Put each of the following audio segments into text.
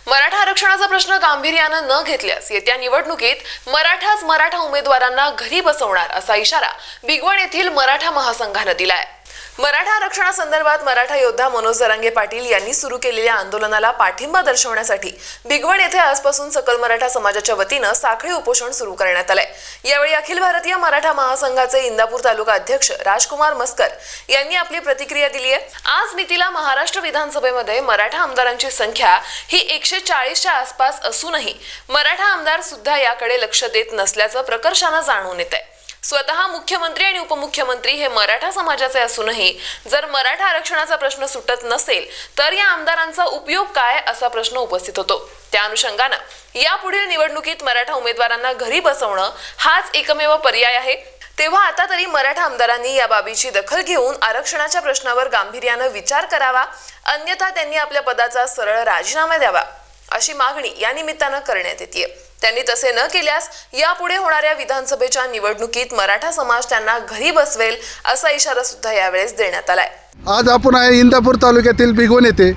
मराठा आरक्षणाचा प्रश्न गांभीर्यानं न घेतल्यास येत्या निवडणुकीत मराठा उमेदवारांना घरी बसवणार असा इशारा भिगवण येथील मराठा महासंघानं दिलाय। मराठा आरक्षणासंदर्भात मराठा योद्धा मनोज जरांगे पाटील यांनी सुरू केलेल्या आंदोलनाला पाठिंबा दर्शवण्यासाठी भिगवण येथे आजपासून सकल मराठा समाजाच्या वतीनं साखळी उपोषण सुरू करण्यात आलंय। यावेळी अखिल भारतीय मराठा महासंघाचे इंदापूर तालुका अध्यक्ष राजकुमार मस्कर यांनी आपली प्रतिक्रिया दिली आहे। आज मितीला महाराष्ट्र विधानसभेमध्ये मराठा आमदारांची संख्या ही 140च्या आसपास असूनही मराठा आमदार सुद्धा याकडे लक्ष देत नसल्याचं प्रकर्षानं जाणून येतंय। स्वतः मुख्यमंत्री आणि उपमुख्यमंत्री हे मराठा समाजाचे असूनही जर मराठा आरक्षणाचा प्रश्न सुटत नसेल तर या आमदारांचा उपयोग काय असा प्रश्न उपस्थित होतो। त्या अनुषंगानं यापुढील निवडणुकीत मराठा उमेदवारांना घरी बसवणं हाच एकमेव पर्याय आहे। तेव्हा आता तरी मराठा आमदारांनी या बाबीची दखल घेऊन आरक्षणाच्या प्रश्नावर गांभीर्यानं विचार करावा, अन्यथा त्यांनी आपल्या पदाचा सरळ राजीनामा द्यावा अशी मागणी या निमित्तानं करण्यात येते। त्यांनी तसे न केल्यास यापुढे होणाऱ्या विधानसभेच्या निवडणुकीत मराठा समाज त्यांना घरी बसवेल असा इशारा सुद्धा यावेळेस देण्यात आलाय। आज आपण आहे इंदापूर तालुक्यातील भिगवण येथे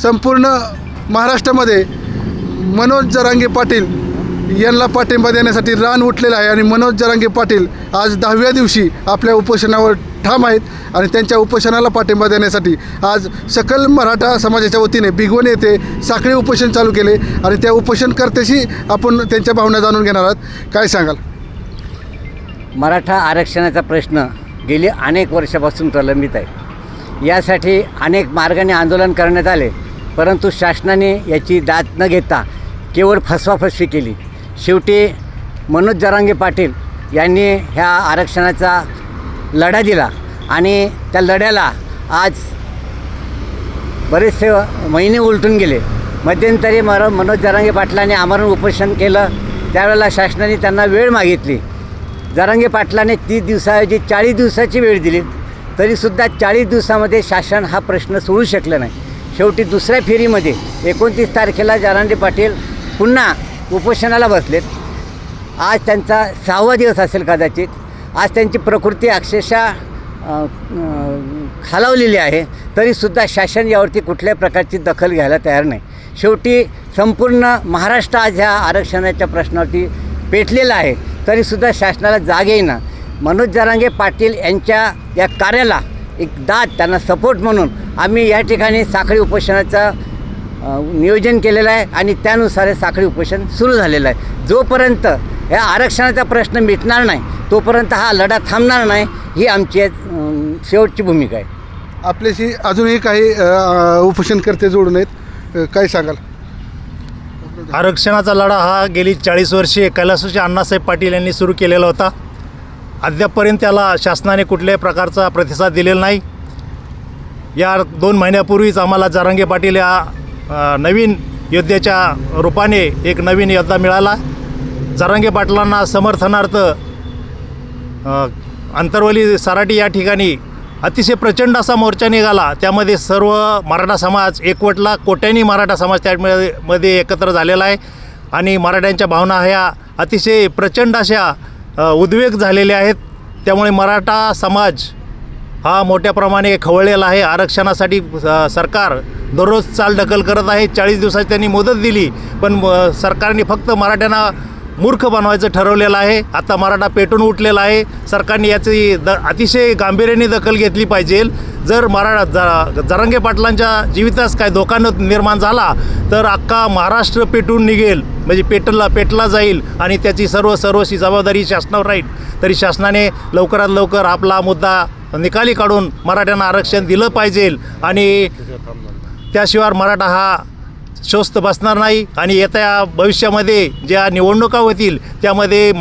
संपूर्ण महाराष्ट्रामध्ये मनोज जरांगे पाटील यांना पाठिंबा देण्यासाठी रान उठलेलं आहे आणि मनोज जरांगे पाटील आज 10व्या दिवशी आपल्या उपोषणावर ठाम आहेत आणि त्यांच्या उपोषणाला पाठिंबा देण्यासाठी आज सकल मराठा समाजाच्या वतीने भिगवण येथे साखळी उपोषण चालू केले आणि त्या उपोषणकर्त्याशी आपण त्यांच्या भावना जाणून घेणार आहोत। काय सांगाल? मराठा आरक्षणाचा प्रश्न गेली अनेक वर्षापासून प्रलंबित आहे। यासाठी अनेक मार्गाने आंदोलन करण्यात आले, परंतु शासनाने याची दाद न घेता केवळ फसवाफसवी केली। शेवटी मनोज जरांगे पाटील यांनी ह्या आरक्षणाचा लढा दिला आणि त्या लढ्याला आज बरेचसे महिने उलटून गेले। मध्यंतरी मनोज जरांगे पाटलांनी आमरण उपोषण केलं, त्यावेळेला शासनाने त्यांना वेळ मागितली। जरांगे पाटलाने 30 दिवसाऐवजी 40 दिवसाची वेळ दिली, तरीसुद्धा 40 दिवसामध्ये शासन हा प्रश्न सोडवू शकलं नाही। शेवटी दुसऱ्या फेरीमध्ये 29 तारखेला जरांगे पाटील पुन्हा उपोषणाला बसलेत। आज त्यांचा 6वा दिवस असेल कदाचित। आज त्यांची प्रकृती अक्षरशः खालावलेली आहे, तरीसुद्धा शासन यावरती कुठल्याही प्रकारची दखल घ्यायला तयार नाही। शेवटी संपूर्ण महाराष्ट्र आज ह्या आरक्षणाच्या प्रश्नावरती पेटलेला आहे, तरीसुद्धा शासनाला जाग येईना। मनोज जरांगे पाटील यांच्या या कार्याला एक दाद, त्यांना सपोर्ट म्हणून आम्ही या ठिकाणी साखळी उपोषणाचा नियोजन केलेलं आहे आणि त्यानुसार साखळी उपोषण सुरू झालेलं आहे। जोपर्यंत या आरक्षणाचा प्रश्न मिटणार नाही तोपर्यंत हा लढा थांबणार नाही, ही आमची शेवटची भूमिका आहे। आपल्याशी अजूनही काही उपोषणकर्ते जोडून आहेत, काय सांगाल? आरक्षणाचा लढा हा गेली 40 वर्षे कैलासवासी अण्णासाहेब पाटील यांनी सुरू केलेला होता। अद्यापपर्यंत त्याला शासनाने कुठल्याही प्रकारचा प्रतिसाद दिलेला नाही। या 2 महिन्यापूर्वीच आम्हाला जरांगे पाटील या नवीन योद्ध्याच्या रूपाने एक नवीन योद्धा मिळाला। जरांगे पाटलांना समर्थनार्थ अंतरवली सराटी या ठिकाणी अतिशय प्रचंड असा मोर्चा निघाला। त्यामध्ये सर्व मराठा समाज एकवटला, कोट्यानी मराठा समाज त्यामध्ये एकत्र झालेला आहे आणि मराठ्यांच्या भावना ह्या अतिशय प्रचंड अशा उद्वेग झालेल्या आहेत। त्यामुळे मराठा समाज हा मोठ्या प्रमाणे खवळलेला आहे। आरक्षणासाठी सरकार दररोज चालढकल करत आहे। 40 दिवसाची त्यांनी मुदत दिली, पण सरकारने फक्त मराठ्यांना मूर्ख बनवायचं ठरवलेलं आहे। आता मराठा पेटून उठलेला आहे। सरकारने याची अतिशय गांभीर्याने दखल घेतली पाहिजे। जर जरांगे पाटलांच्या जीवितास काय धोका निर्माण झाला तर अख्खा महाराष्ट्र पेटून निघेल, म्हणजे पेटला जाईल आणि त्याची सर्वस्वी जबाबदारी शासनावर राहील। तरी शासनाने लवकरात लवकर आपला मुद्दा निकाली काढून मराठ्यांना आरक्षण दिलं पाहिजे आणि त्याशिवाय मराठा हा स्वस्थ बसणार नाही आणि येत्या भविष्यामध्ये ज्या निवडणुका होतील त्यामध्ये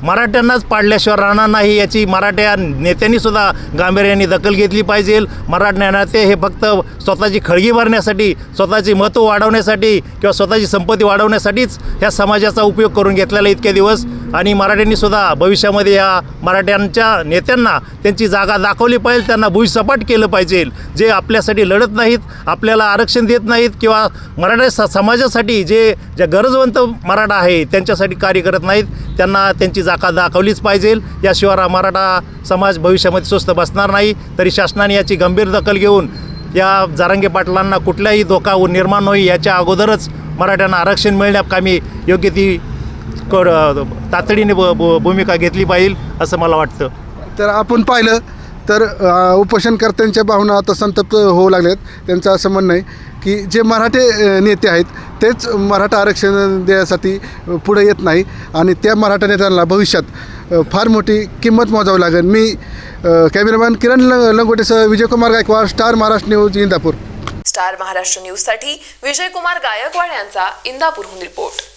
मराठ्यांनाच पाडल्याशिवाय राहणार नाही, याची मराठा नेत्यांनीसुद्धा गांभीर्याने दखल घेतली पाहिजे। मराठा नेते हे फक्त स्वतःची खळगी भरण्यासाठी, स्वतःची मतं वाढवण्यासाठी किंवा स्वतःची संपत्ती वाढवण्यासाठीच ह्या समाजाचा उपयोग करून घेतलेला इतके दिवस आणि मराठ्यांनीसुद्धा भविष्यामध्ये या मराठ्यांच्या नेत्यांना त्यांची जागा दाखवली पाहिजे, त्यांना भुईसपाट केलं पाहिजे। जे आपल्यासाठी लढत नाहीत, आपल्याला आरक्षण देत नाहीत किंवा मराठा समाजासाठी ज्या गरजवंत मराठा आहे त्यांच्यासाठी कार्य करत नाहीत, त्यांना त्यांची जागा दाखवलीच पाहिजे। याशिवाय मराठा समाज भविष्यामध्ये स्वस्थ बसणार नाही। तरी शासनाने याची गंभीर दखल घेऊन या जरांगे पाटलांना कुठलाही धोका निर्माण होईल याच्या अगोदरच मराठ्यांना आरक्षण मिळण्याकामी योग्य ती तातडीने भूमिका घेतली पाहिजे असं मला वाटतं. तर आपण पाहिलं तर उपोषणकर्त्यांच्या भावना आता संतप्त होऊ लागल्यात. त्यांचं असं म्हणणं आहे की जे मराठे नेते आहेत तेच मराठा आरक्षण देण्यासाठी पुढे येत नाही आणि त्या मराठा नेत्यांना भविष्यात फार मोठी किंमत मोजावी लागेल. मी कॅमेरामॅन किरण लंगोटेसह Vijaykumar Gaikwad, star Maharashtra news, Indapur. Star Maharashtra न्यूजसाठी विजयकुमार गायकवाड यांचा इंदापूरहून रिपोर्ट.